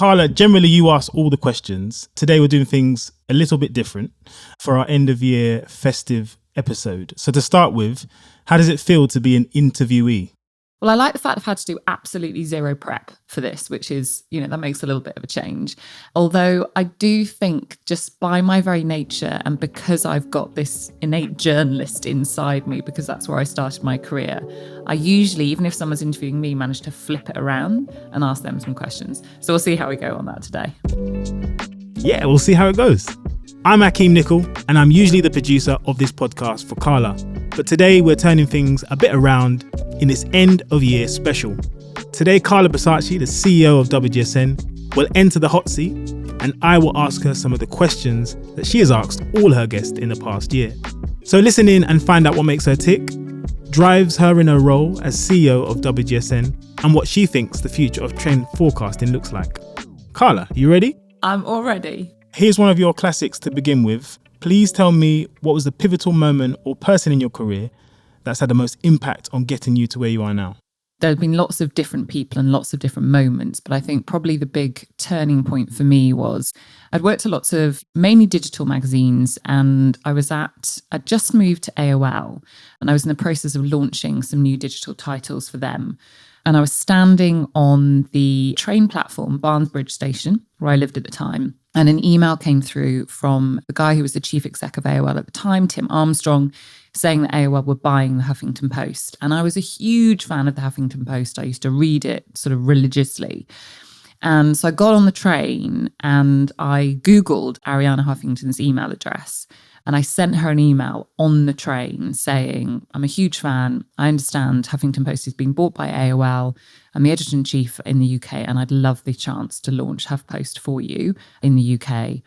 Carla, generally you ask all the questions. Today we're doing things a little bit different for our end of year festive episode. So to start with, how does it feel to be an interviewee? Well, I like the fact I've had to do absolutely zero prep for this, which is, that makes a little bit of a change. Although I do think just by my very nature and because I've got this innate journalist inside me, because that's where I started my career, I usually, even if someone's interviewing me, manage to flip it around and ask them some questions. So we'll see how we go on that today. Yeah, we'll see how it goes. I'm Akeem Nicol, and I'm usually the producer of this podcast for Carla. But today we're turning things a bit around in this end of year special. Today, Carla Buzasi, the CEO of WGSN, will enter the hot seat, and I will ask her some of the questions that she has asked all her guests in the past year. So listen in and find out what makes her tick, drives her in her role as CEO of WGSN, and what she thinks the future of trend forecasting looks like. Carla, you ready? I'm all ready. Here's one of your classics to begin with. Please tell me what was the pivotal moment or person in your career that's had the most impact on getting you to where you are now? There have been lots of different people and lots of different moments, but I think probably the big turning point for me was I'd worked at lots of mainly digital magazines, and I'd just moved to AOL, and I was in the process of launching some new digital titles for them. And I was standing on the train platform, Barnesbridge Station, where I lived at the time. And an email came through from the guy who was the chief exec of AOL at the time, Tim Armstrong, saying that AOL were buying the Huffington Post. And I was a huge fan of the Huffington Post. I used to read it sort of religiously. And so I got on the train and I Googled Arianna Huffington's email address. And I sent her an email on the train saying, I'm a huge fan. I understand Huffington Post is being bought by AOL. I'm the editor-in-chief in the UK, and I'd love the chance to launch HuffPost for you in the UK.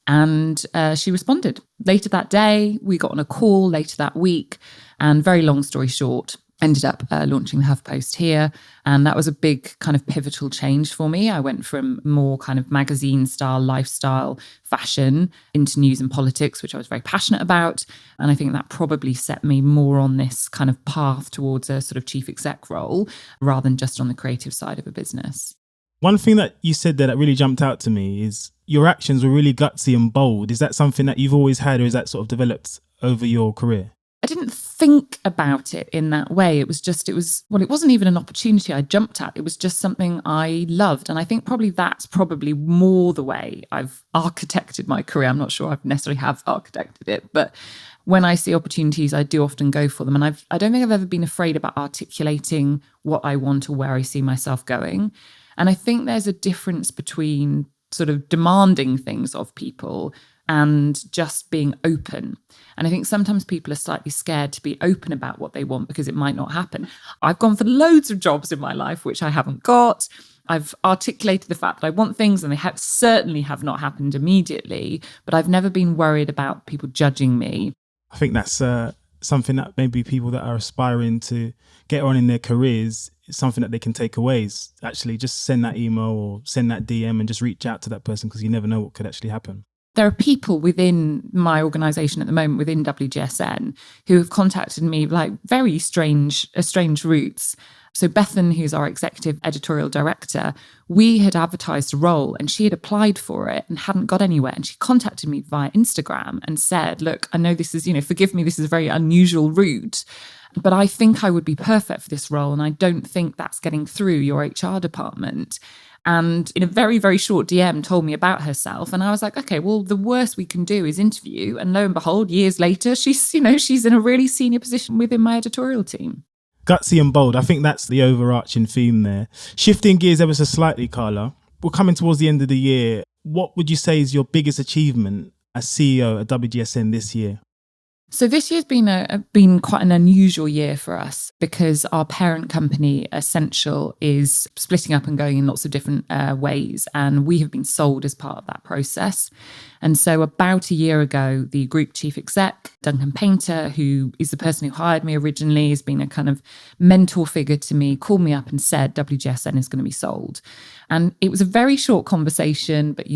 And she responded. Later that day, we got on a call later that week. And very long story short, ended up launching the HuffPost here. And that was a big kind of pivotal change for me. I went from more kind of magazine style, lifestyle, fashion into news and politics, which I was very passionate about. And I think that probably set me more on this kind of path towards a sort of chief exec role rather than just on the creative side of a business. One thing that you said there that really jumped out to me is your actions were really gutsy and bold. Is that something that you've always had, or is that sort of developed over your career? I didn't think about it in that way. It wasn't even an opportunity I jumped at. It was just something I loved. And I think that's probably more the way I've architected my career. I'm not sure I necessarily have architected it, but when I see opportunities, I do often go for them. And I don't think I've ever been afraid about articulating what I want or where I see myself going. And I think there's a difference between sort of demanding things of people and just being open. And I think sometimes people are slightly scared to be open about what they want because it might not happen. I've gone for loads of jobs in my life, which I haven't got. I've articulated the fact that I want things and they certainly have not happened immediately, but I've never been worried about people judging me. I think that's something that maybe people that are aspiring to get on in their careers, something that they can take away is actually just send that email or send that DM and just reach out to that person, because you never know what could actually happen. There are people within my organisation at the moment, within WGSN, who have contacted me like very strange routes. So Bethan, who's our executive editorial director, we had advertised a role and she had applied for it and hadn't got anywhere. And she contacted me via Instagram and said, look, I know this is, forgive me, this is a very unusual route, but I think I would be perfect for this role. And I don't think that's getting through your HR department. And in a very, very short DM told me about herself. And I was like, okay, well, the worst we can do is interview. And lo and behold, years later, she's in a really senior position within my editorial team. Gutsy and bold. I think that's the overarching theme there. Shifting gears ever so slightly, Carla, we're coming towards the end of the year. What would you say is your biggest achievement as CEO at WGSN this year? So this year's been quite an unusual year for us because our parent company, Essential, is splitting up and going in lots of different ways. And we have been sold as part of that process. And so about a year ago, the group chief exec, Duncan Painter, who is the person who hired me originally, has been a kind of mentor figure to me, called me up and said, WGSN is going to be sold. And it was a very short conversation, but,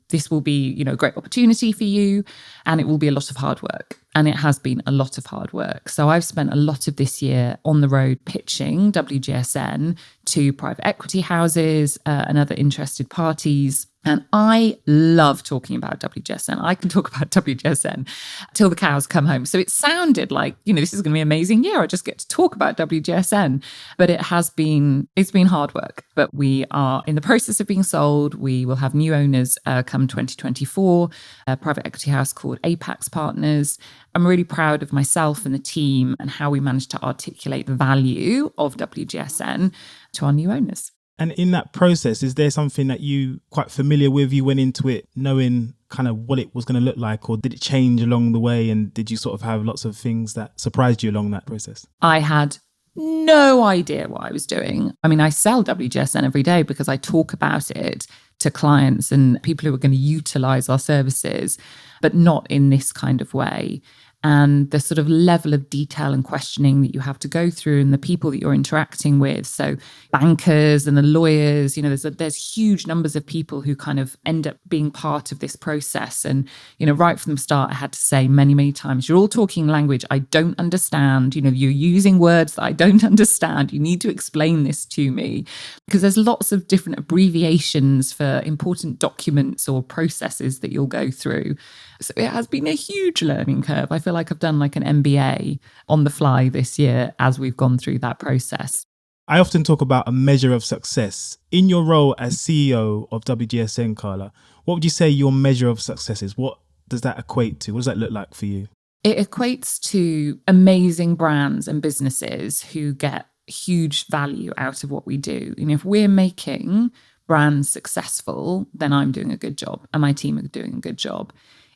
this will be, a great opportunity for you and it will be a lot of hard work. And it has been a lot of hard work. So I've spent a lot of this year on the road pitching WGSN to private equity houses and other interested parties. And I love talking about WGSN. I can talk about WGSN till the cows come home. So it sounded like, this is going to be an amazing year. I just get to talk about WGSN. But it's been hard work. But we are in the process of being sold. We will have new owners come 2024, a private equity house called Apex Partners. I'm really proud of myself and the team and how we managed to articulate the value of WGSN to our new owners. And in that process, is there something that you quite familiar with? You went into it knowing kind of what it was going to look like, or did it change along the way? And did you sort of have lots of things that surprised you along that process? I had no idea what I was doing. I mean, I sell WGSN every day because I talk about it to clients and people who are going to utilize our services, but not in this kind of way. And the sort of level of detail and questioning that you have to go through and the people that you're interacting with. So bankers and the lawyers, there's huge numbers of people who kind of end up being part of this process. And, right from the start, I had to say many, many times, you're all talking language I don't understand. You're using words that I don't understand. You need to explain this to me, because there's lots of different abbreviations for important documents or processes that you'll go through. So it has been a huge learning curve. I feel like I've done like an MBA on the fly this year as we've gone through that process. I often talk about a measure of success. In your role as CEO of WGSN, Carla, what would you say your measure of success is? What does that equate to? What does that look like for you? It equates to amazing brands and businesses who get huge value out of what we do. If we're making brands successful, then I'm doing a good job and my team are doing a good job.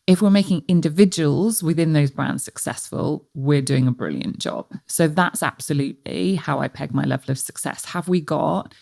If we're making individuals within those brands successful, we're doing a brilliant job. So that's absolutely how I peg my level of success. Have we got,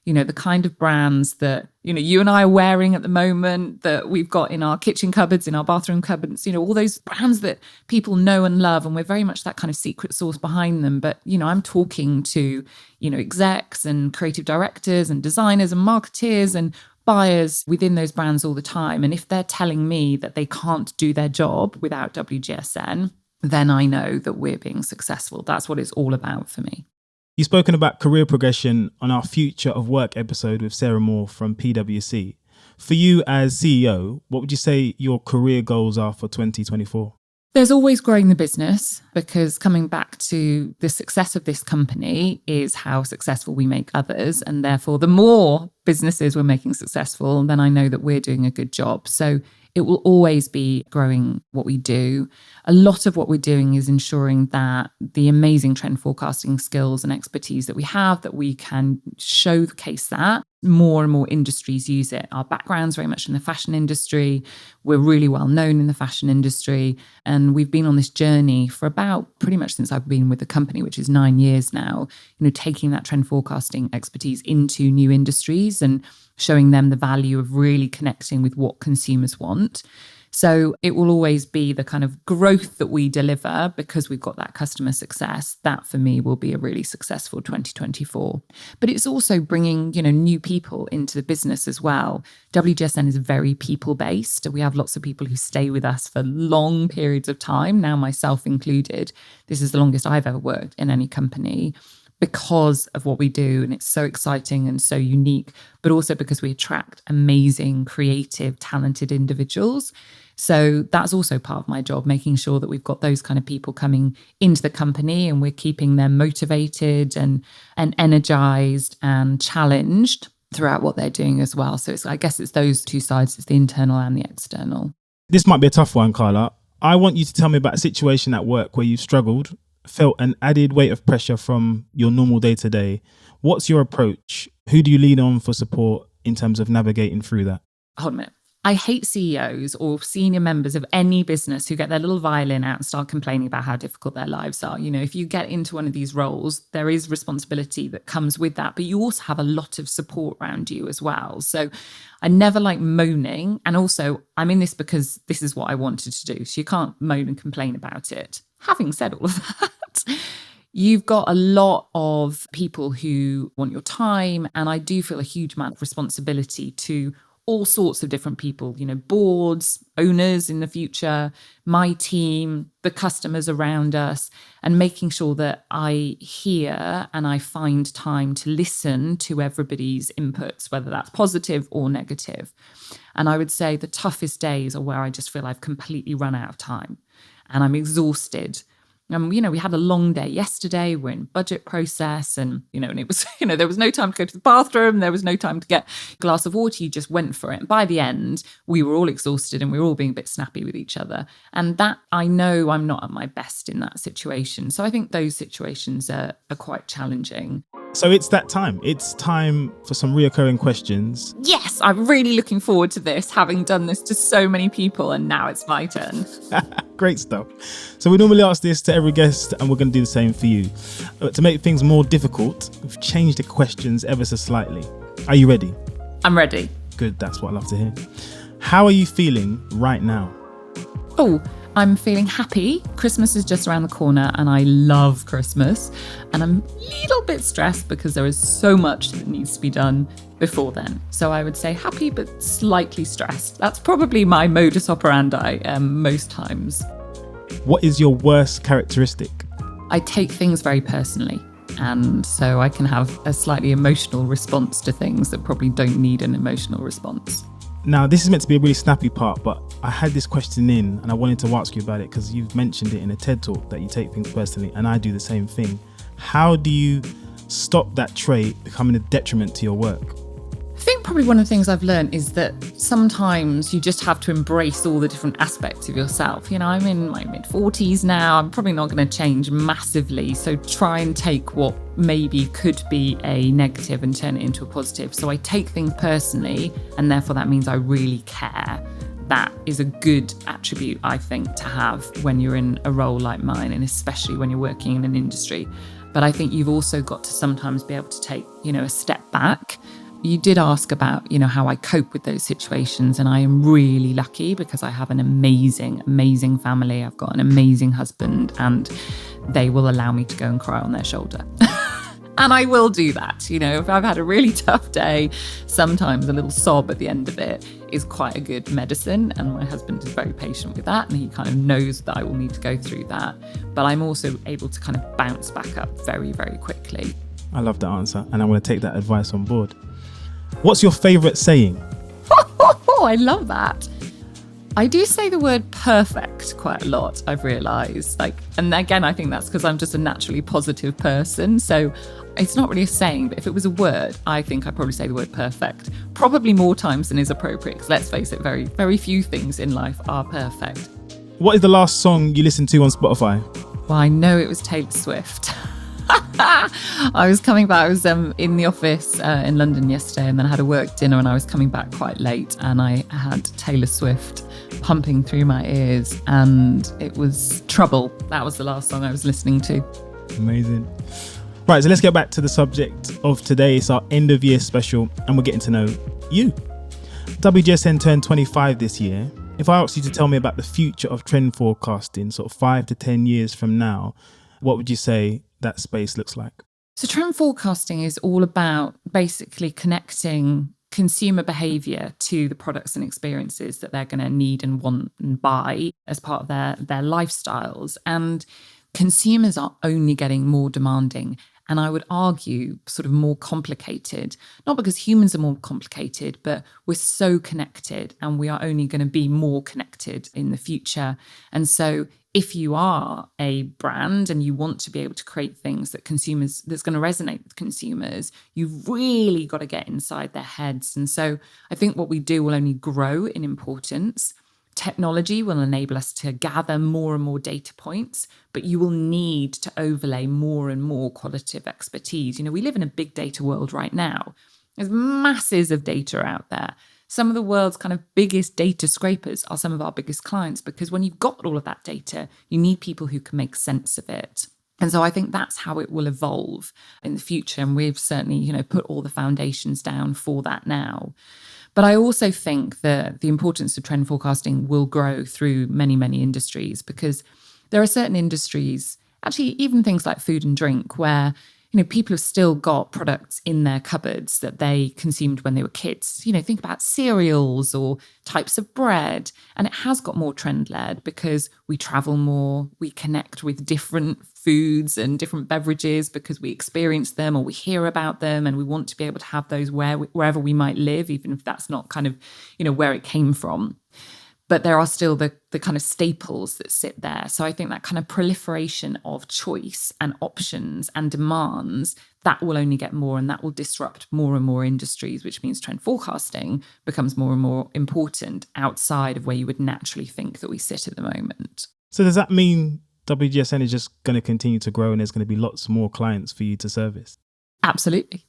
the kind of brands that, you and I are wearing at the moment, that we've got in our kitchen cupboards, in our bathroom cupboards, all those brands that people know and love. And we're very much that kind of secret sauce behind them. But, I'm talking to, execs and creative directors and designers and marketeers and buyers within those brands all the time. And if they're telling me that they can't do their job without WGSN, then I know that we're being successful. That's what it's all about for me. You've spoken about career progression on our Future of Work episode with Sarah Moore from PwC. For you as CEO, what would you say your career goals are for 2024? There's always growing the business, because coming back to the success of this company is how successful we make others. And therefore, the more businesses we're making successful, then I know that we're doing a good job. So it will always be growing what we do. A lot of what we're doing is ensuring that the amazing trend forecasting skills and expertise that we have, that we can showcase that. More and more industries use it. Our background's very much in the fashion industry. We're really well known in the fashion industry. And we've been on this journey for about pretty much since I've been with the company, which is 9 years now, taking that trend forecasting expertise into new industries and showing them the value of really connecting with what consumers want. So it will always be the kind of growth that we deliver because we've got that customer success. That for me will be a really successful 2024. But it's also bringing, new people into the business as well. WGSN is very people-based. We have lots of people who stay with us for long periods of time, now myself included. This is the longest I've ever worked in any company, because of what we do. And it's so exciting and so unique, but also because we attract amazing, creative, talented individuals. So that's also part of my job, making sure that we've got those kind of people coming into the company and we're keeping them motivated and energized and challenged throughout what they're doing as well. So I guess it's those two sides, it's the internal and the external. This might be a tough one, Carla. I want you to tell me about a situation at work where you've struggled, felt an added weight of pressure from your normal day-to-day. What's your approach? Who do you lean on for support in terms of navigating through that? Hold a minute. I hate CEOs or senior members of any business who get their little violin out and start complaining about how difficult their lives are. If you get into one of these roles, there is responsibility that comes with that, but you also have a lot of support around you as well. So I never like moaning. And also, I'm in this because this is what I wanted to do. So you can't moan and complain about it. Having said all of that, you've got a lot of people who want your time. And I do feel a huge amount of responsibility to all sorts of different people, boards, owners in the future, my team, the customers around us, and making sure that I hear and I find time to listen to everybody's inputs, whether that's positive or negative. And I would say the toughest days are where I just feel I've completely run out of time and I'm exhausted. We had a long day yesterday. We're in budget process and it was, there was no time to go to the bathroom. There was no time to get a glass of water. You just went for it. And by the end, we were all exhausted and we were all being a bit snappy with each other. And that, I know I'm not at my best in that situation. So I think those situations are quite challenging. So it's that time. It's time for some reoccurring questions. Yes, I'm really looking forward to this, having done this to so many people, and now it's my turn. Great stuff. So we normally ask this to every guest, and we're going to do the same for you. But to make things more difficult, we've changed the questions ever so slightly. Are you ready? I'm ready. Good, that's what I love to hear. How are you feeling right now? Oh, I'm feeling happy. Christmas is just around the corner and I love Christmas. And I'm a little bit stressed because there is so much that needs to be done before then. So I would say happy, but slightly stressed. That's probably my modus operandi most times. What is your worst characteristic? I take things very personally. And so I can have a slightly emotional response to things that probably don't need an emotional response. Now, this is meant to be a really snappy part, but I had this question in and I wanted to ask you about it because you've mentioned it in a TED talk that you take things personally, and I do the same thing. How do you stop that trait becoming a detriment to your work? I think probably one of the things I've learned is that sometimes you just have to embrace all the different aspects of yourself. I'm in my mid-40s now. I'm probably not going to change massively. So try and take what maybe could be a negative and turn it into a positive. So I take things personally, and therefore that means I really care. That is a good attribute, I think, to have when you're in a role like mine, and especially when you're working in an industry. But I think you've also got to sometimes be able to take, a step back. You did ask about, how I cope with those situations, and I am really lucky because I have an amazing, amazing family. I've got an amazing husband, and they will allow me to go and cry on their shoulder. And I will do that. If I've had a really tough day, sometimes a little sob at the end of it is quite a good medicine. And my husband is very patient with that. And he kind of knows that I will need to go through that. But I'm also able to kind of bounce back up very, very quickly. I love that answer. And I'm going to take that advice on board. What's your favourite saying? I love that. I do say the word perfect quite a lot, I've realised. And again, I think that's because I'm just a naturally positive person. So it's not really a saying, but if it was a word, I think I'd probably say the word perfect. Probably more times than is appropriate, because let's face it, very, very few things in life are perfect. What is the last song you listened to on Spotify? Well, I know it was Taylor Swift. I was coming back. I was in the office in London yesterday, and then I had a work dinner, and I was coming back quite late, and I had Taylor Swift pumping through my ears, and it was Trouble. That was the last song I was listening to. Amazing. Right, so let's get back to the subject of today. It's our end of year special, and we're getting to know you. WGSN turned 25 this year. If I asked you to tell me about the future of trend forecasting, sort of 5 to 10 years from now, what would you say that space looks like? So trend forecasting is all about basically connecting consumer behavior to the products and experiences that they're going to need and want and buy as part of their lifestyles. And consumers are only getting more demanding, and I would argue sort of more complicated, not because humans are more complicated, but we're so connected, and we are only going to be more connected in the future. And so if you are a brand and you want to be able to create things that's going to resonate with consumers, you've really got to get inside their heads. And so I think what we do will only grow in importance. Technology will enable us to gather more and more data points, but you will need to overlay more and more qualitative expertise. We live in a big data world right now. There's masses of data out there. Some of the world's kind of biggest data scrapers are some of our biggest clients, because when you've got all of that data, you need people who can make sense of it. And so I think that's how it will evolve in the future. And we've certainly, put all the foundations down for that now. But I also think that the importance of trend forecasting will grow through many, many industries, because there are certain industries, actually even things like food and drink, where people have still got products in their cupboards that they consumed when they were kids. Think about cereals or types of bread. And it has got more trend-led because we travel more, we connect with different foods and different beverages because we experience them or we hear about them, and we want to be able to have those wherever we might live, even if that's not kind of, where it came from. But there are still the kind of staples that sit there. So I think that kind of proliferation of choice and options and demands, that will only get more, and that will disrupt more and more industries, which means trend forecasting becomes more and more important outside of where you would naturally think that we sit at the moment. So does that mean WGSN is just going to continue to grow and there's going to be lots more clients for you to service? Absolutely.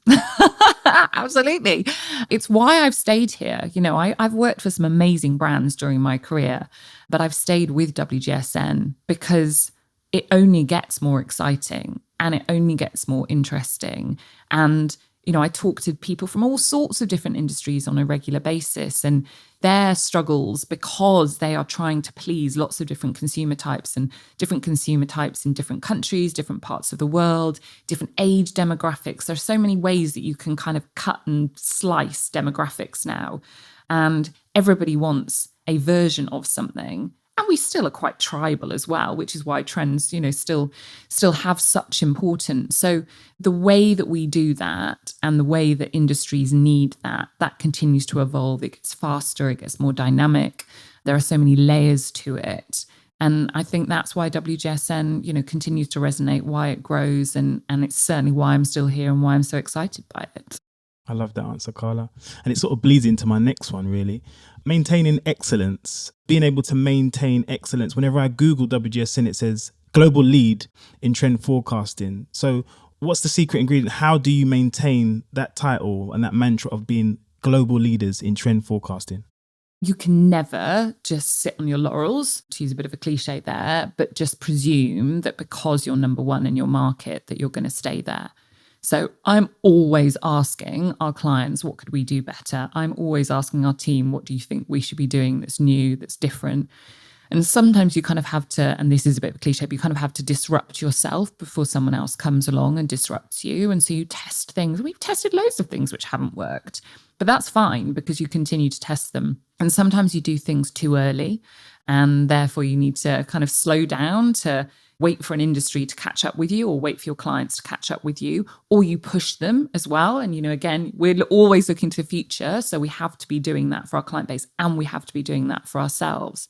Absolutely. It's why I've stayed here. I've worked for some amazing brands during my career, but I've stayed with WGSN because it only gets more exciting and it only gets more interesting. And, I talk to people from all sorts of different industries on a regular basis, and their struggles, because they are trying to please lots of different consumer types and different consumer types in different countries, different parts of the world, different age demographics. There's so many ways that you can kind of cut and slice demographics now. And everybody wants a version of something. And we still are quite tribal as well, which is why trends, still have such importance. So the way that we do that and the way that industries need that continues to evolve. It gets faster, it gets more dynamic. There are so many layers to it. And I think that's why WGSN, continues to resonate, why it grows. And it's certainly why I'm still here and why I'm so excited by it. I love that answer, Carla. And it sort of bleeds into my next one, really. Maintaining excellence, being able to maintain excellence. Whenever I Google WGSN, it says global lead in trend forecasting. So what's the secret ingredient? How do you maintain that title and that mantra of being global leaders in trend forecasting? You can never just sit on your laurels, to use a bit of a cliche there, but just presume that because you're number one in your market, that you're going to stay there. So I'm always asking our clients, what could we do better? I'm always asking our team, what do you think we should be doing that's new, that's different? And sometimes you kind of have to, and this is a bit of a cliche, but you kind of have to disrupt yourself before someone else comes along and disrupts you. And so you test things. We've tested loads of things which haven't worked, but that's fine because you continue to test them. And sometimes you do things too early, and therefore you need to kind of slow down to wait for an industry to catch up with you, or wait for your clients to catch up with you, or you push them as well. And, again, we're always looking to the future. So we have to be doing that for our client base, and we have to be doing that for ourselves.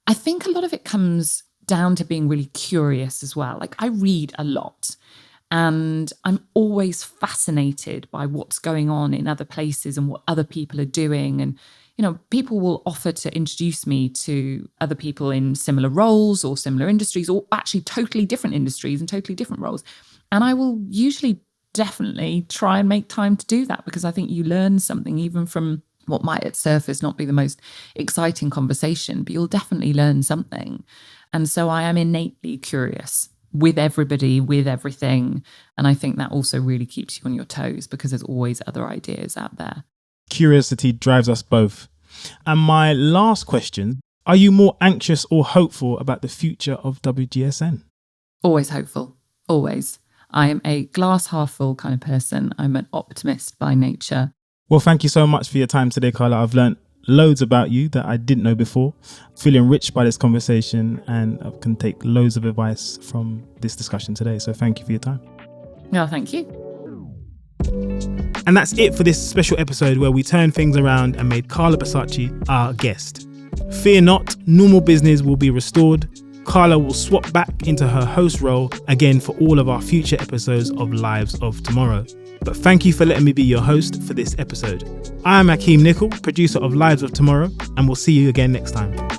I think a lot of it comes down to being really curious as well. Like, I read a lot, and I'm always fascinated by what's going on in other places and what other people are doing. And people will offer to introduce me to other people in similar roles or similar industries, or actually totally different industries and totally different roles. And I will usually definitely try and make time to do that, because I think you learn something even from what might at surface not be the most exciting conversation, but you'll definitely learn something. And so I am innately curious with everybody, with everything. And I think that also really keeps you on your toes, because there's always other ideas out there. Curiosity drives us both. And my last question, are you more anxious or hopeful about the future of WGSN? Always hopeful, always. I am a glass half full kind of person. I'm an optimist by nature. Well, thank you so much for your time today, Carla. I've learned loads about you that I didn't know before. Feeling enriched by this conversation, and I can take loads of advice from this discussion today. So thank you for your time. No, thank you. And that's it for this special episode where we turned things around and made Carla Buzasi our guest. Fear not, normal business will be restored. Carla will swap back into her host role again for all of our future episodes of Lives of Tomorrow. But thank you for letting me be your host for this episode. I am Akeem Nicol, producer of Lives of Tomorrow, and we'll see you again next time.